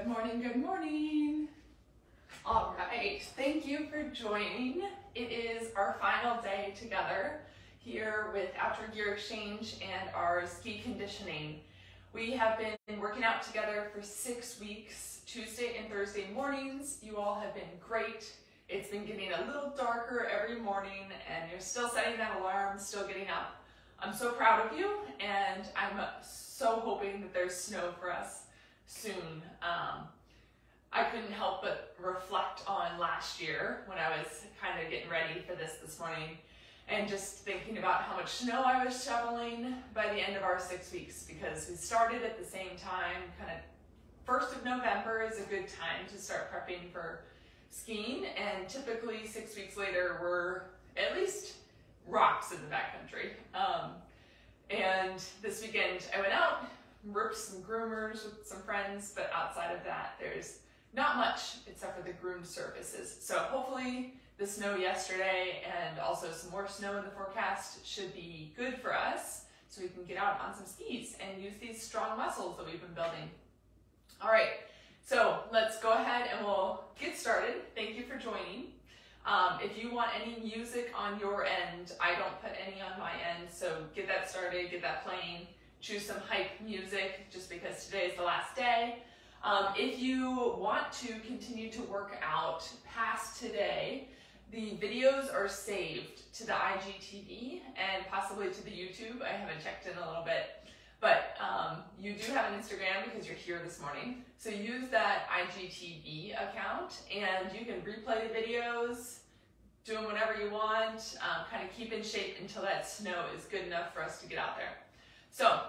Good morning, good morning. All right, thank you for joining. It is our final day together here with Outdoor Gear Exchange and our ski conditioning. We have been working out together for 6 weeks, Tuesday and Thursday mornings. You all have been great. It's been getting a little darker every morning and you're still setting that alarm, still getting up. I'm so proud of you and I'm so hoping that there's snow for us soon. I couldn't help but reflect on last year when I was kind of getting ready for this morning and just thinking about how much snow I was shoveling by the end of our 6 weeks, because we started at the same time. Kind of 1st of November is a good time to start prepping for skiing, and typically 6 weeks later we're at least rocks in the backcountry. And this weekend I went out, ripped some groomers with some friends, but outside of that there's not much except for the groomed surfaces. So hopefully the snow yesterday and also some more snow in the forecast should be good for us so we can get out on some skis and use these strong muscles that we've been building. All right, so let's go ahead and we'll get started. Thank you for joining. If you want any music on your end, I don't put any on my end, so get that started, get that playing. Choose some hype music just because today is the last day. If you want to continue to work out past today, the videos are saved to the IGTV and possibly to the YouTube. I haven't checked in a little bit, but you do have an Instagram because you're here this morning. So use that IGTV account and you can replay the videos, do them whenever you want, kind of keep in shape until that snow is good enough for us to get out there. So,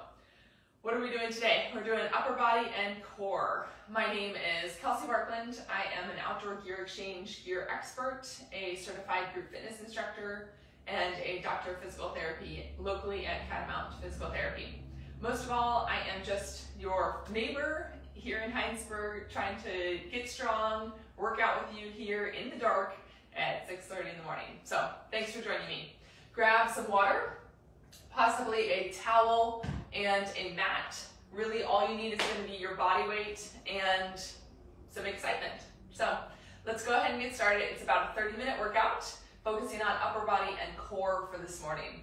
what are we doing today? We're doing upper body and core. My name is Kelsey Barklund. I am an Outdoor Gear Exchange gear expert, a certified group fitness instructor, and a doctor of physical therapy locally at Catamount Physical Therapy. Most of all, I am just your neighbor here in Heinsberg, trying to get strong, work out with you here in the dark at 6:30 in the morning. So thanks for joining me. Grab some water, possibly a towel and a mat. Really all you need is going to be your body weight and some excitement. So let's go ahead and get started. It's about a 30-minute workout focusing on upper body and core for this morning.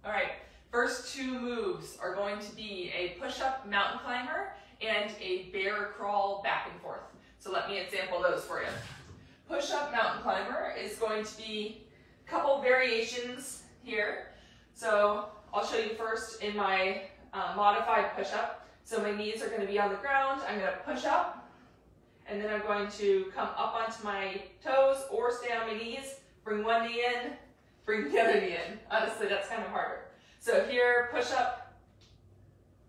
All right, first 2 moves are going to be a push-up mountain climber and a bear crawl back and forth. So let me example those for you. Push-up mountain climber is going to be a couple variations here. So I'll show you first in my modified push-up. So my knees are going to be on the ground. I'm going to push up, and then I'm going to come up onto my toes or stay on my knees, bring one knee in, bring the other knee in. Honestly, that's kind of harder. So here, push up,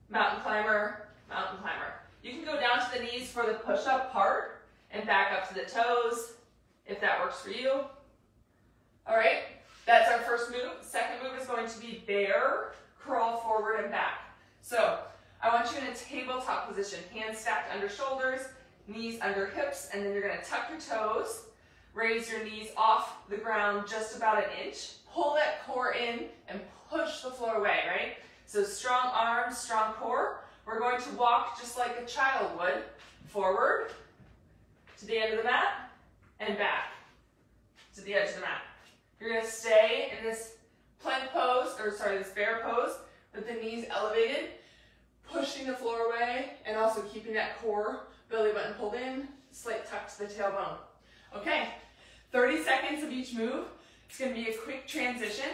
mountain climber, mountain climber. You can go down to the knees for the push-up part and back up to the toes if that works for you. All right, that's our first move. Second move is going to be bear, crawl forward and back. So I want you in a tabletop position, hands stacked under shoulders, knees under hips, and then you're going to tuck your toes, raise your knees off the ground just about an inch, pull that core in and push the floor away, right? So strong arms, strong core. We're going to walk just like a child would, forward to the end of the mat and back to the edge of the mat. You're going to stay in this plank pose, or sorry, this bear pose, with the knees elevated, pushing the floor away, and also keeping that core, belly button pulled in, slight tuck to the tailbone. Okay, 30 seconds of each move. It's going to be a quick transition.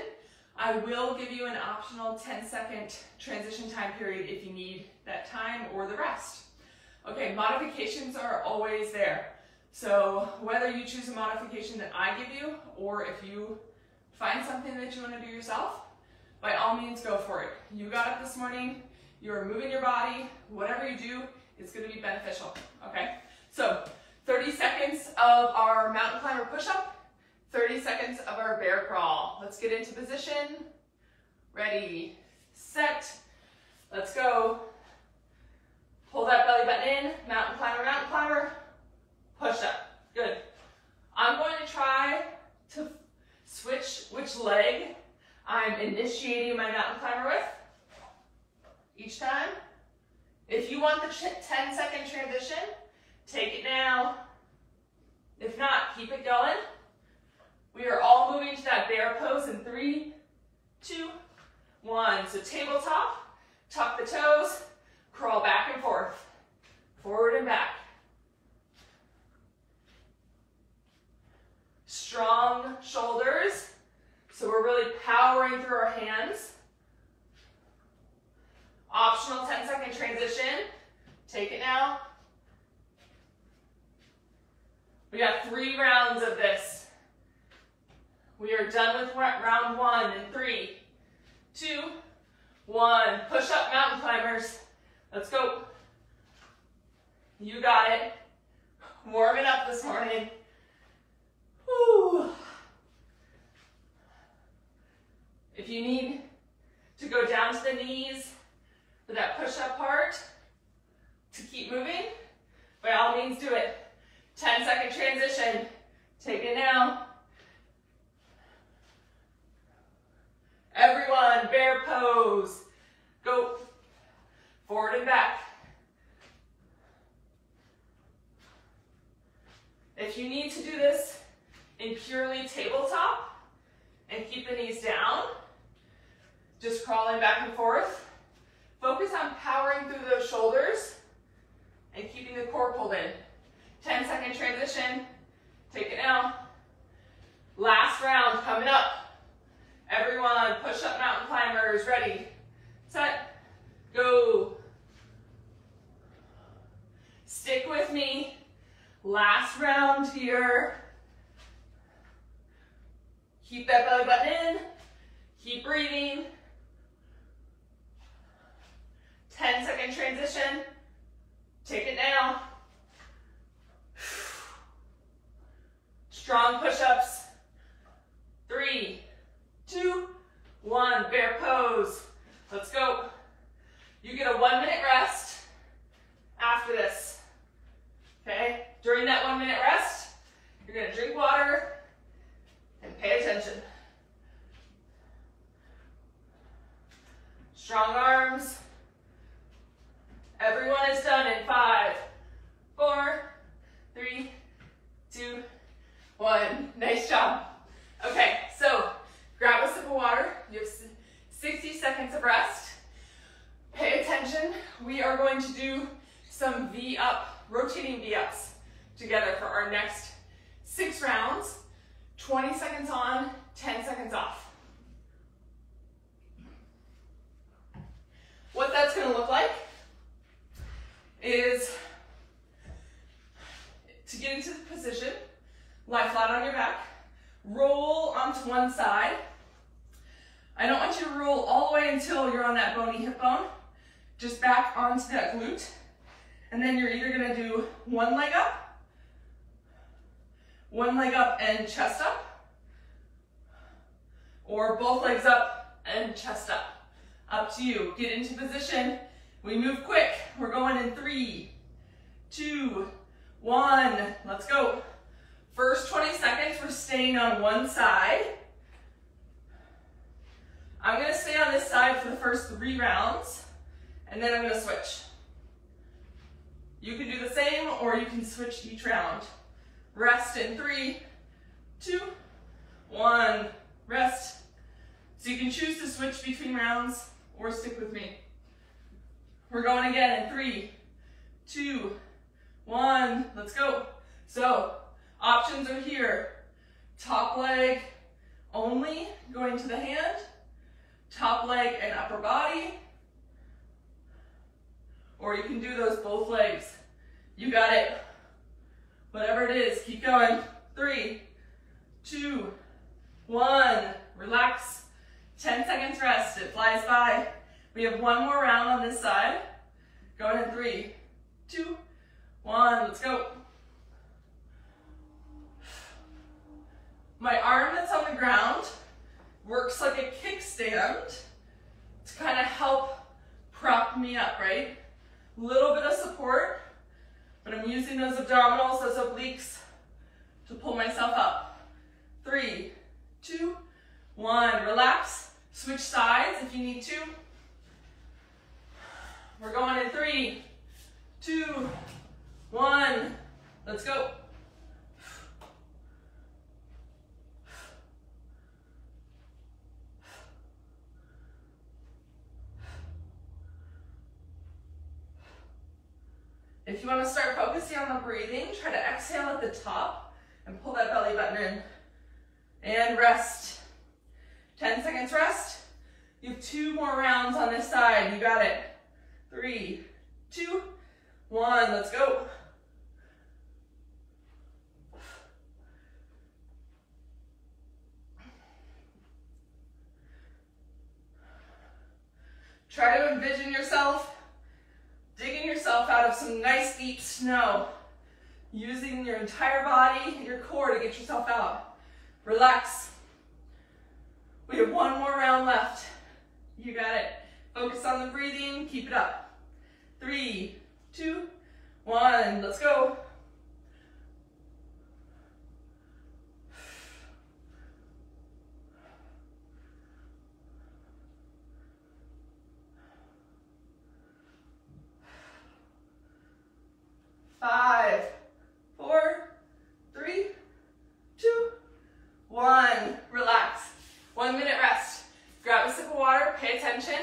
I will give you an optional 10-second transition time period if you need that time or the rest. Okay, modifications are always there. So whether you choose a modification that I give you, or if you find something that you want to do yourself, by all means go for it. You got up this morning, you're moving your body, whatever you do, it's going to be beneficial, okay? So 30 seconds of our mountain climber push-up, 30 seconds of our bear crawl. Let's get into position. Ready, set, let's go. Pull that belly button in, mountain climber, push up. Good. I'm going to try to switch which leg I'm initiating my mountain climber with each time. If you want the 10-second transition, Take it now. If not, keep it going. We are all moving to that bear pose in 3, 2, 1. So tabletop, tuck the toes, crawl back and forth, forward and back. Strong shoulders, so we're really powering through our hands. Optional 10-second transition. Take it now. We got 3 rounds of this. We are done with round 1 in 3, 2, 1. Push up mountain climbers. Let's go. You got it. Warming up this morning. Whew. If you need to go down to the knees for that push-up part to keep moving, by all means do it. 10-second transition. Take it now. Everyone, bear pose. Go forward and back. If you need to do this in purely tabletop and keep the knees down, just crawling back and forth, focus on powering through those shoulders and keeping the core pulled in. 10-second transition. Take it now. Last round coming up. Everyone, push up mountain climbers. Ready, set, go. Stick with me. Last round here. Keep that belly button in. Keep breathing. 10-second transition. Take it now. Strong push-ups. 3, 2, 1. Bear pose. Let's go. You get a 1-minute rest after this. Okay? During that 1-minute rest, you're going to drink water and pay attention. Strong arms. Everyone is done in 5, 4, 3, 2, 1. Nice job. Okay, so grab a sip of water. You have 60 seconds of rest. Pay attention. We are going to do some V-up, rotating V-ups together for our next 6 rounds. 20 seconds on, 10 seconds off. What that's going to look like is to get into the position, lie flat on your back, roll onto one side. I don't want you to roll all the way until you're on that bony hip bone, just back onto that glute. And then you're either going to do one leg up and chest up, or both legs up and chest up. Up to you. Get into position. We move quick. We're going in 3, 2, 1. Let's go. First 20 seconds, we're staying on one side. I'm going to stay on this side for the first 3 rounds, and then I'm going to switch. You can do the same, or you can switch each round. Rest in 3, 2, 1. Rest. So you can choose to switch between rounds or stick with me. We're going again in 3, 2, 1. Let's go. So options are here. Top leg only, going to the hand. Top leg and upper body. Or you can do those both legs. You got it. Whatever it is, keep going. 3, 2, 1. Relax. 10 seconds rest. It flies by. We have one more round on this side. Going in 3, 2, 1. Let's go. My arm that's on the ground works like a kickstand to kind of help prop me up, right? A little bit of support, but I'm using those abdominals, those obliques to pull myself up. 3, 2, 1. Relax. Switch sides if you need to. We're going in 3, 2, 1. Let's go. If you want to start focusing on the breathing, try to exhale at the top and pull that belly button in. And rest. 10 seconds rest. You have 2 more rounds on this side. You got it. 3, 2, 1. Let's go. Try to envision yourself digging yourself out of some nice deep snow, using your entire body and your core to get yourself out. Relax. We have 1 more round left. You got it. Focus on the breathing. Keep it up. 3, 2, 1. Let's go. Five, 4, 3, 2, 1. Relax. 1 minute rest. Grab a sip of water, pay attention.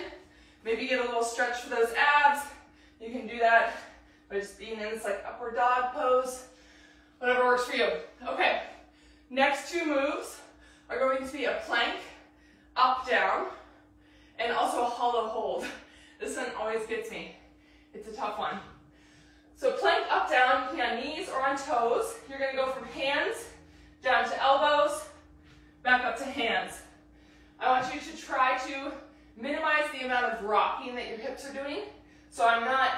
Maybe get a little stretch for those abs. You can do that by just being in this like upward dog pose. Whatever works for you. Okay, next 2 moves are going to be a plank, up, down, and also a hollow hold. This one always gets me. It's a tough one. So plank up, down, you can be on knees or on toes. You're gonna go from hands down to elbows, back up to hands. I want you to try to minimize the amount of rocking that your hips are doing. So I'm not,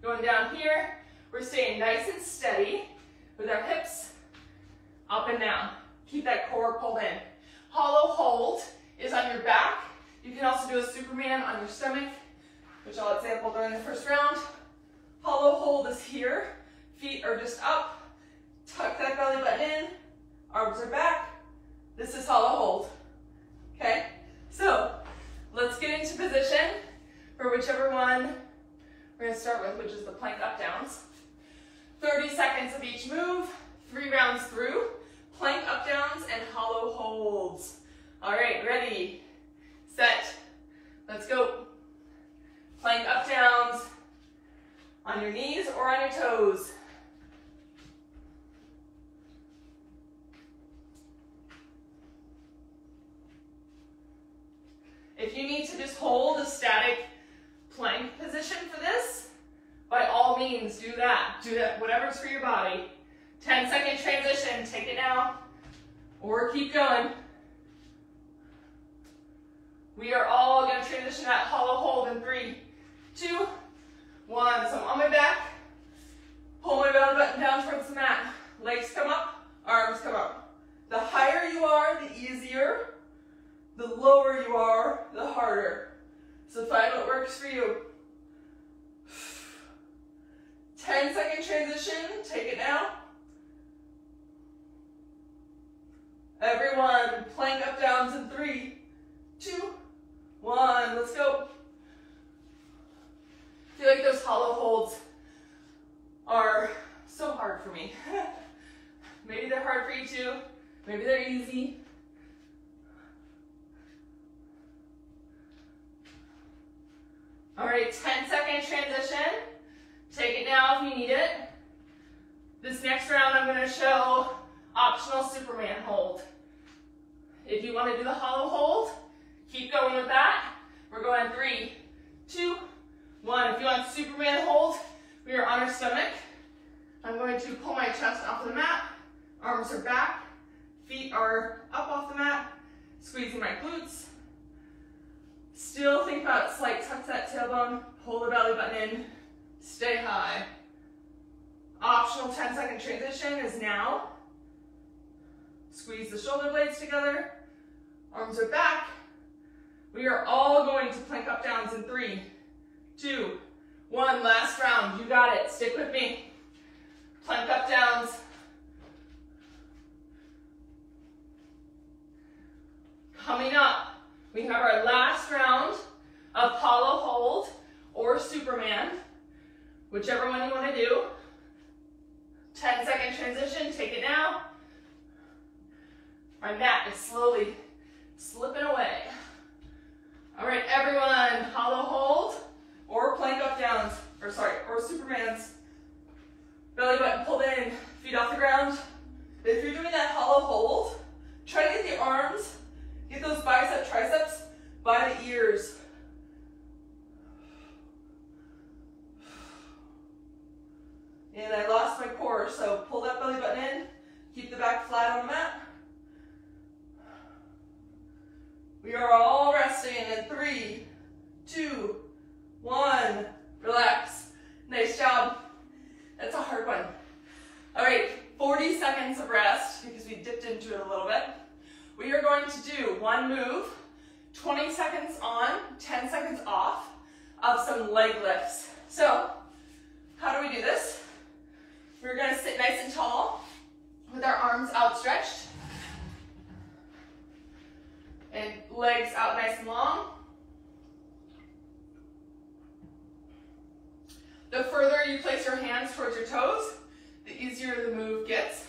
going down here. We're staying nice and steady with our hips up and down. Keep that core pulled in. Hollow hold is on your back. You can also do a Superman on your stomach, which I'll example during the first round. Hollow hold is here. Feet are just up. Tuck that belly button in. Arms are back. This is hollow hold. Okay? So, let's get into position for whichever one we're going to start with, which is the plank up downs. 30 seconds of each move. 3 rounds through. Plank up downs and hollow holds. All right, ready, set, let's go. Plank up downs. On your knees or on your toes. If you need to just hold a static plank position for this, by all means do that. Do that, whatever's for your body. 10-second transition, take it now, or keep going. We are all going to transition that hollow hold in 3, 2, 1. So I'm on my back, pull my belly button down towards the mat. Legs come up, arms come up. The higher you are, the easier. The lower you are, the harder. So find what works for you. 10-second transition, take it now. Everyone, plank up downs in 3, 2, 1. Let's go. I feel like those hollow holds are so hard for me. Maybe they're hard for you too. Maybe they're easy. All right, 10-second transition. Take it now if you need it. This next round I'm going to show optional Superman hold. If you want to do the hollow hold, keep going with that. We're going 3, 2, 1. If you want Superman hold, we are on our stomach. I'm going to pull my chest off the mat. Arms are back. Feet are up off the mat. Squeezing my glutes. Still think about slight tuck that tailbone. Pull the belly button in. Stay high. Optional 10-second transition is now. Squeeze the shoulder blades together. Arms are back. We are all going to plank up downs in 3, 2, 1. Last round. You got it. Stick with me. Plank up downs. Coming up, we have our last round of hollow hold or Superman, whichever one you want to do. 10-second transition, take it now. My mat is slowly slipping away. All right, everyone, hollow hold or plank up downs, or Superman's. Belly button pulled in, feet off the ground. If you're doing that hollow hold, try to get the arms, get those bicep, triceps by the ears. And I lost my core, so pull that belly button in, keep the back flat on the mat. We are all resting in 3, 2, 1, relax. Nice job. That's a hard one. All right, 40 seconds of rest because we dipped into it a little bit. We are going to do one move, 20 seconds on, 10 seconds off of some leg lifts. So, how do we do this? We're going to sit nice and tall with our arms outstretched and legs out nice and long. The further you place your hands towards your toes, the easier the move gets.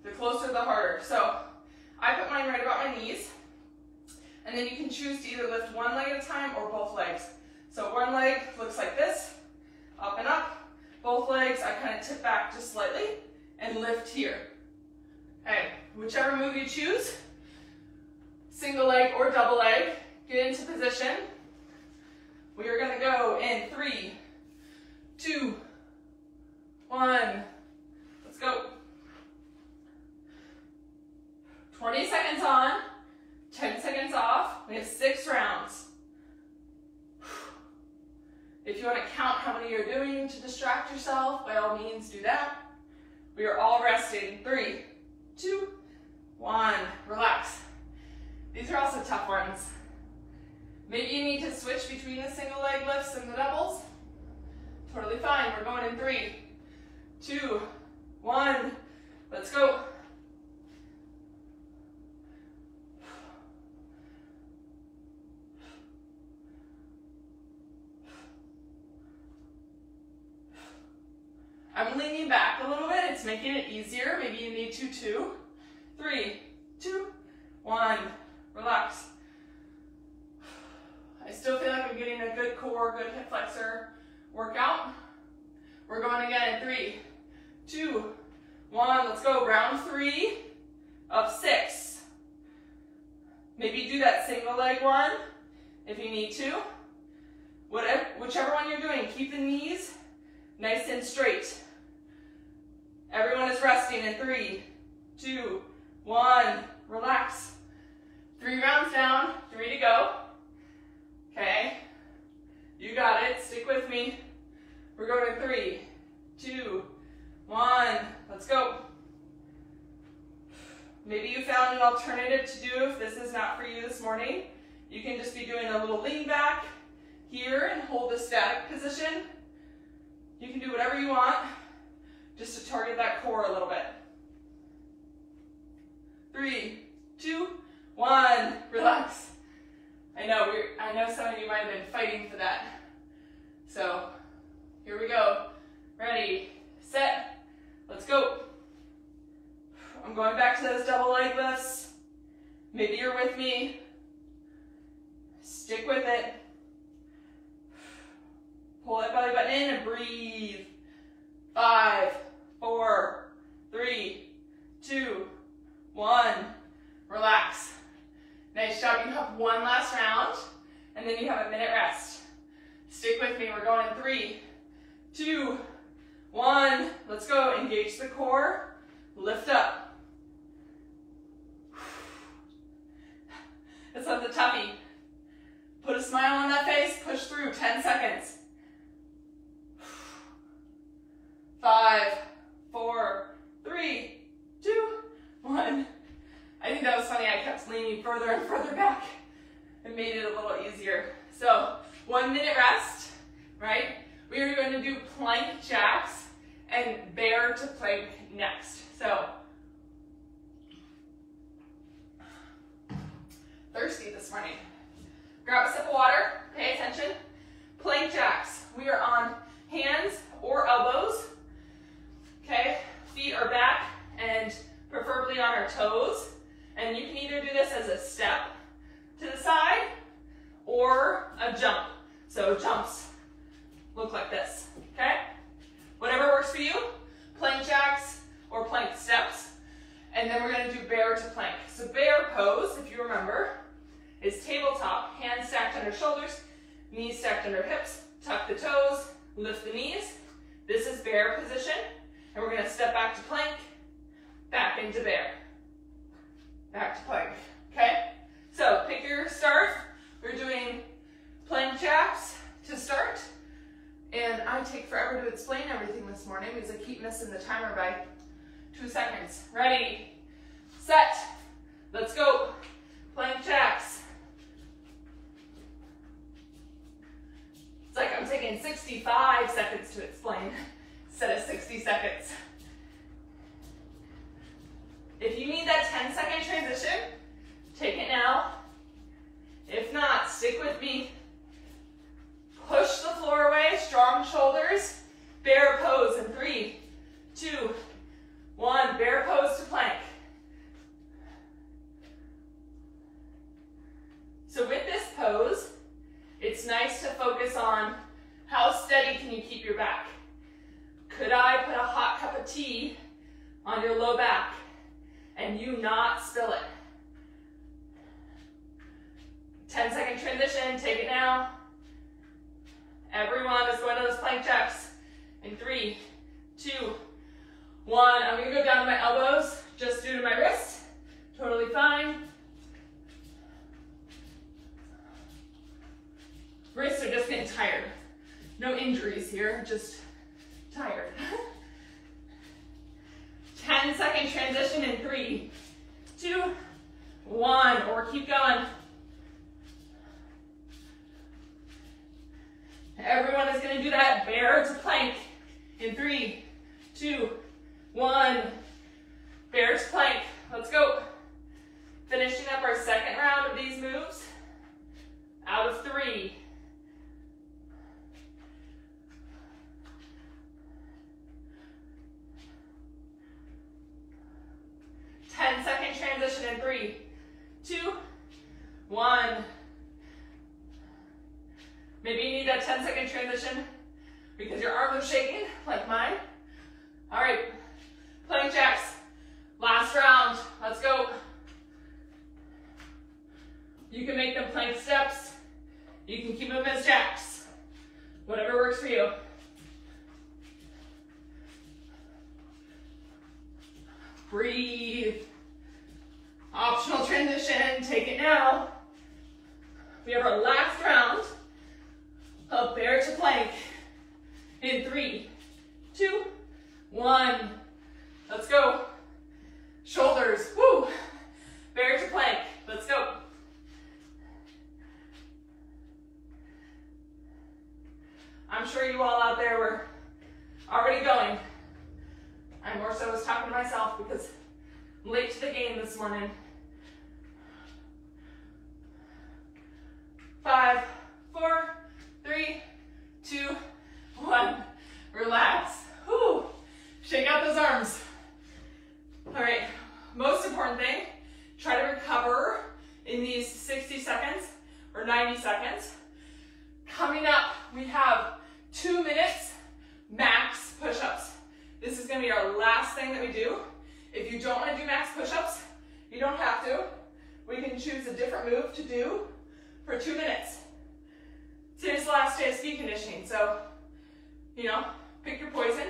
The closer, the harder. So I put mine right about my knees, and then you can choose to either lift one leg at a time or both legs. So one leg looks like this, up and up. Both legs, I kind of tip back just slightly and lift here. Okay, whichever move you choose, single leg or double leg, get into position. We are going to go in 3, 2, 1. Let's go. 20 seconds on, 10 seconds off. We have 6 rounds. If you want to count how many you're doing to distract yourself, by all means do that. We are all resting. 3, 2, 1. Relax. These are also tough ones. Maybe you need to switch between the single leg lifts and the doubles. Totally fine. We're going in 3, 2, 1. Let's go. I'm leaning back a little bit. It's making it easier. Maybe you need to 2, 3, 2, 1. Relax. I still feel like I'm getting a good core, good hip flexor workout. We're going again in 3, 2, 1. Let's go. Round 3 of 6. Maybe do that single leg one if you need to. Whichever one you're doing, keep the knees nice and straight. Everyone is resting in 3, 2, 1. Relax. 3 rounds down, 3 to go. Okay, you got it. Stick with me. We're going in 3, 2, 1. Let's go. Maybe you found an alternative to do if this is not for you this morning. You can just be doing a little lean back here and hold the static position. You can do whatever you want just to target that core a little bit. 3, 2, 1. Relax. I know some of you might have been fighting for that. So here we go. Ready, set, let's go. I'm going back to those double leg lifts. Maybe you're with me. Stick with it. Pull that belly button in and breathe. 5, 4, 3, 2, 1. Relax. Nice job. You have one last round, and then you have a minute rest. Stick with me. We're going in 3, 2, 1. Let's go. Engage the core. Lift up. This one's a toughie. Put a smile on that face. Push through. 10 seconds. 5, 4, 3, 2, 1. I think that was funny. I kept leaning further and further back and made it a little easier. So 1 minute rest, right? We are going to do plank jacks and bear to plank next. So thirsty this morning. Grab a sip of water, pay attention. Plank jacks. We are on hands or elbows. Okay, feet are back and preferably on our toes. And you can either do this as a step to the side or a jump. So jumps look like this, okay? Whatever works for you, plank jacks or plank steps. And then we're gonna do bear to plank. So bear pose, if you remember, is tabletop, hands stacked under shoulders, knees stacked under hips, tuck the toes, lift the knees. This is bear position. And we're gonna step back to plank, back into bear, back to plank, okay? So pick your start. We're doing plank jacks to start. And I take forever to explain everything this morning because I keep missing the timer by 2 seconds. Ready, set, let's go. Plank jacks. It's like I'm taking 65 seconds to explain instead of 60 seconds. If you need that 10-second transition, take it now. If not, stick with me. Push the floor away, strong shoulders, bear pose in 3, 2, 1, bear pose to plank. So with this pose, it's nice to focus on how steady can you keep your back. Could I put a hot cup of tea on your low back and you not spill it? 10-second transition, take it now. Everyone is going to those plank jacks in 3, 2, 1. I'm gonna go down to my elbows just due to my wrist. Totally fine. Wrists are just getting tired. No injuries here, just tired. 10-second transition in 3, 2, 1, or keep going. Everyone is going to do that bear to plank in 3, 2, 1. Bear to plank. Let's go. Finishing up our second round of these moves out of 3. Second transition in 3, 2, 1. Maybe you need that 10-second transition because your arms are shaking like mine. All right, plank jacks, last round, let's go. You can make them plank steps. You can keep them as jacks. Whatever works for you. Breathe. Optional transition, take it now. We have our last round of bear to plank in 3, 2, 1. Let's go. Shoulders, woo. Bear to plank, let's go. I'm sure you all out there were already going. I more so was talking to myself because I'm late to the game this morning. 5, 4, 3, 2, 1. Relax. Whew. Shake out those arms. All right, most important thing, try to recover in these 60 seconds or 90 seconds. Coming up, we have 2 minutes max push-ups. This is gonna be our last thing that we do. If you don't wanna do max push-ups, you don't have to. We can choose a different move to do for 2 minutes. Today's the last day of ski conditioning, so, you know, pick your poison.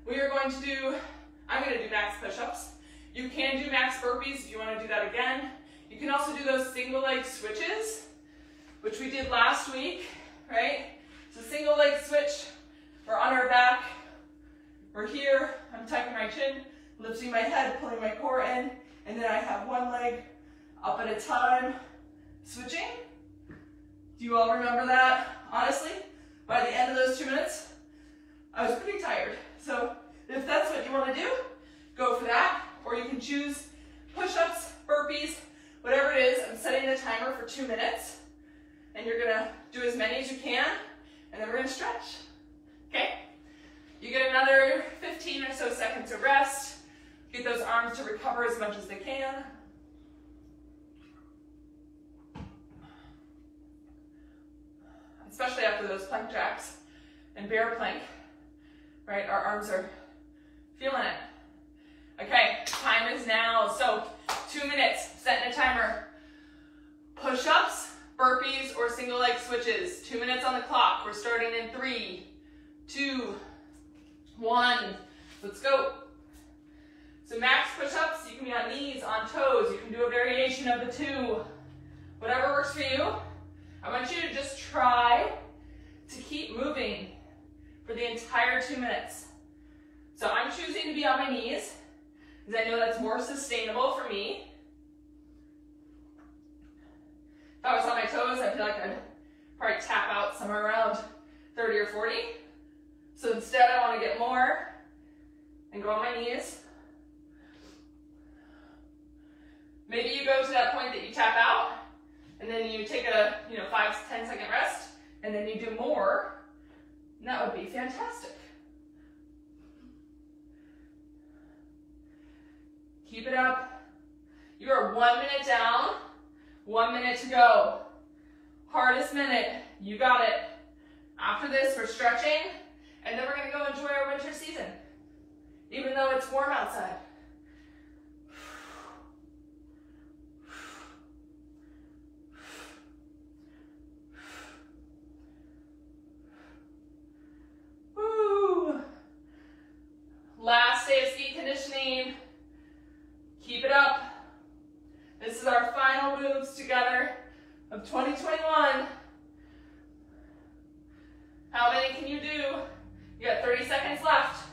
We are going to do, I'm gonna do max push-ups. You can do max burpees if you wanna do that again. You can also do those single leg switches, which we did last week, right? So single leg switch, we're on our back, we're here, I'm tucking my chin, lifting my head, pulling my core in, and then I have one leg up at a time, switching. Do you all remember that? Honestly, by the end of those 2 minutes, I was pretty tired. So if that's what you want to do, go for that. Or you can choose push-ups, burpees, whatever it is. I'm setting the timer for 2 minutes. And you're going to do as many as you can. And then we're going to stretch. Okay? You get another 15 or so seconds of rest. Get those arms to recover as much as they can. Especially after those plank jacks and bear plank, right? Our arms are feeling it. Okay, time is now. So 2 minutes, setting a timer. Push-ups, burpees, or single leg switches. 2 minutes on the clock. We're starting in 3, 2, 1. Let's go. So max push-ups, you can be on knees, on toes. You can do a variation of the two. Whatever works for you. I want you to just try to keep moving for the entire 2 minutes. So I'm choosing to be on my knees because I know that's more sustainable for me. If I was on my toes, I feel like I'd probably tap out somewhere around 30 or 40. So instead, I want to get more and go on my knees. Maybe you go to that point that you tap out, and then you take a 5 to 10 second rest, and then you do more. And that would be fantastic. Keep it up. You are 1 minute down, 1 minute to go. Hardest minute, you got it. After this, we're stretching, and then we're gonna go enjoy our winter season, even though it's warm outside. Woo! Last day of ski conditioning. Keep it up. This is our final moves together of 2021. How many can you do? You got 30 seconds left.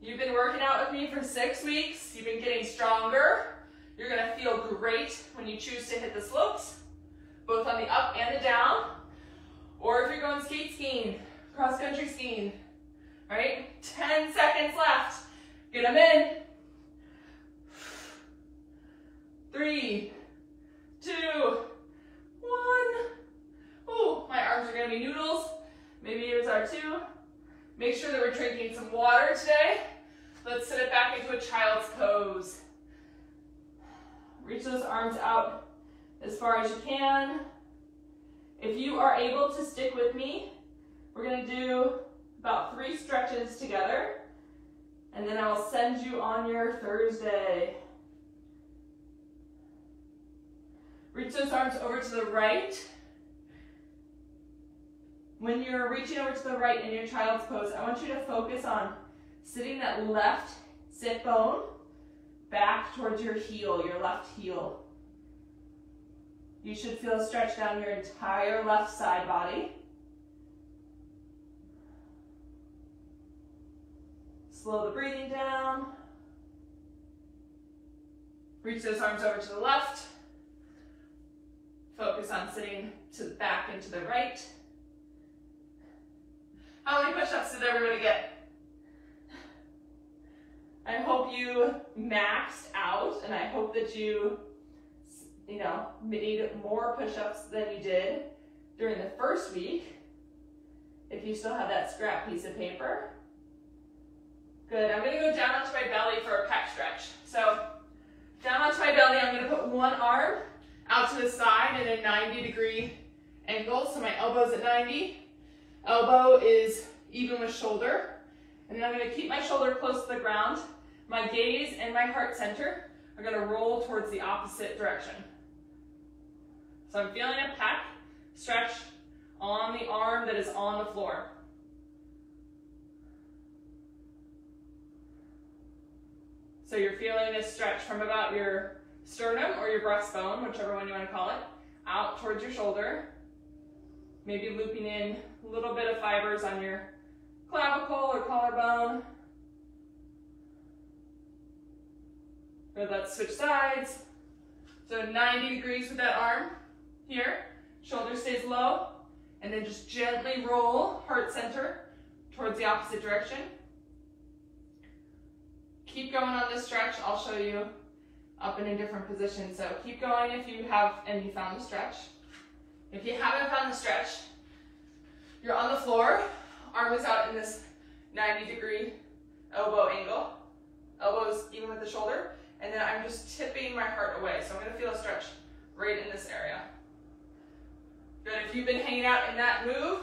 You've been working out with me for 6 weeks. You've been getting stronger. You're gonna feel great when you choose to hit the slopes, both on the up and the down, or if you're going skate skiing, cross-country skiing, right? 10 seconds left. Get them in. 3, 2, 1. Ooh, my arms are gonna be noodles. Maybe yours are too. Make sure that we're drinking some water today. Let's sit it back into a child's pose. Reach those arms out as far as you can. If you are able to stick with me, we're gonna do about 3 stretches together, and then I will send you on your Thursday. Reach those arms over to the right. When you're reaching over to the right in your child's pose, I want you to focus on sitting that left sit bone back towards your heel, your left heel. You should feel a stretch down your entire left side body. Slow the breathing down. Reach those arms over to the left. Focus on sitting to the back and to the right. How many push-ups did everybody get? I hope you maxed out, and I hope that you made more push-ups than you did during the first week. If you still have that scrap piece of paper. Good, I'm gonna go down onto my belly for a pec stretch. So down onto my belly, I'm gonna put one arm out to the side in a 90-degree angle. So my elbow's at 90. Elbow is even with shoulder. And then I'm gonna keep my shoulder close to the ground. My gaze and my heart center are gonna roll towards the opposite direction. So I'm feeling a pec stretch on the arm that is on the floor. So you're feeling this stretch from about your sternum or your breastbone, whichever one you want to call it, out towards your shoulder. Maybe looping in a little bit of fibers on your clavicle or collarbone. Or let's switch sides. So 90 degrees with that arm here. Shoulder stays low. And then just gently roll heart center towards the opposite direction. Keep going on this stretch. I'll show you up in a different position. So keep going if you have and you found the stretch. If you haven't found the stretch, You're on the floor, arm is out in this 90-degree elbow angle. Elbows even with the shoulder. And then I'm just tipping my heart away. So I'm going to feel a stretch right in this area. Good. If you've been hanging out in that move,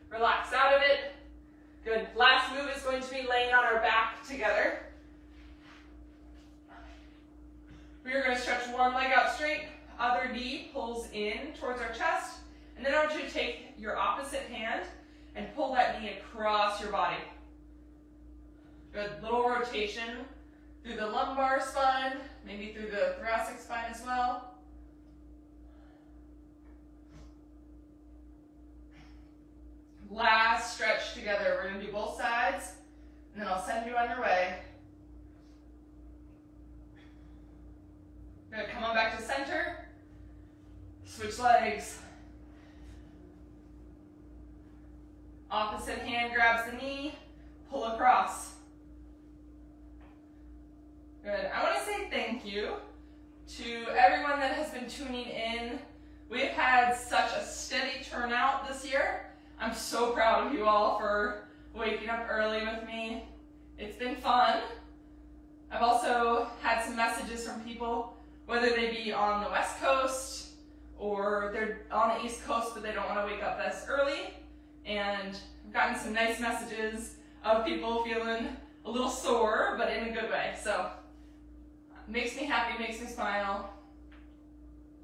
relax out of it. Good. Last move is going to be laying on our back together. We are going to stretch one leg out straight, other knee pulls in towards our chest, and then I want you to take your opposite hand and pull that knee across your body. Good. Little rotation through the lumbar spine, maybe through the thoracic spine as well. Last stretch together. We're going to do both sides, and then I'll send you on your way. Good. Come on back to center. Switch legs. Opposite hand grabs the knee, pull across. Good. I want to say thank you to everyone that has been tuning in. We've had such a steady turnout this year. I'm so proud of you all for waking up early with me. It's been fun. I've also had some messages from people, whether they be on the West Coast or they're on the East Coast but they don't want to wake up this early. And I've gotten some nice messages of people feeling a little sore, but in a good way. So makes me happy, makes me smile.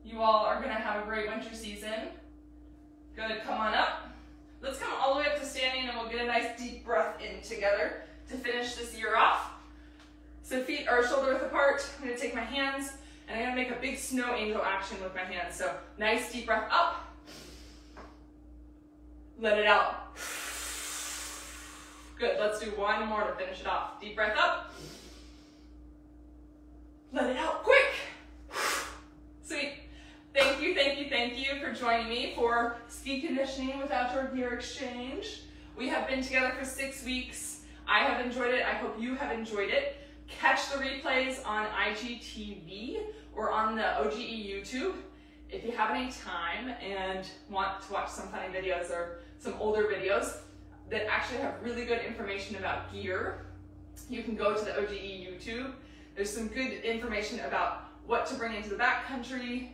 You all are going to have a great winter season. Good. Come on up. Let's come all the way up to standing and we'll get a nice deep breath in together to finish this year off. So feet are shoulder width apart. I'm going to take my hands and I'm going to make a big snow angel action with my hands. So nice deep breath up. Let it out. Good. Let's do one more to finish it off. Deep breath up. Let it out quick. Sweet. Thank you, thank you, thank you for joining me for ski conditioning with Outdoor Gear Exchange. We have been together for 6 weeks. I have enjoyed it. I hope you have enjoyed it. Catch the replays on IGTV or on the OGE YouTube. If you have any time and want to watch some funny videos or some older videos that actually have really good information about gear, you can go to the OGE YouTube. There's some good information about what to bring into the backcountry,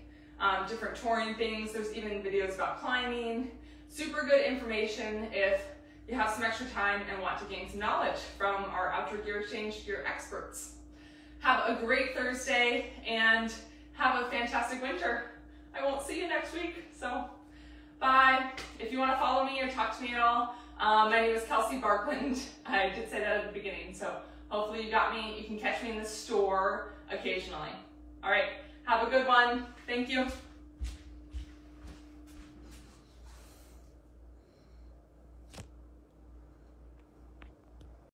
different touring things. There's even videos about climbing. Super good information if you have some extra time and want to gain some knowledge from our Outdoor Gear Exchange gear experts. Have a great Thursday and have a fantastic winter. I won't see you next week, so bye. If you want to follow me or talk to me at all, my name is Kelsey Barklund. I did say that at the beginning, so hopefully you got me. You can catch me in the store occasionally. All right, have a good one. Thank you.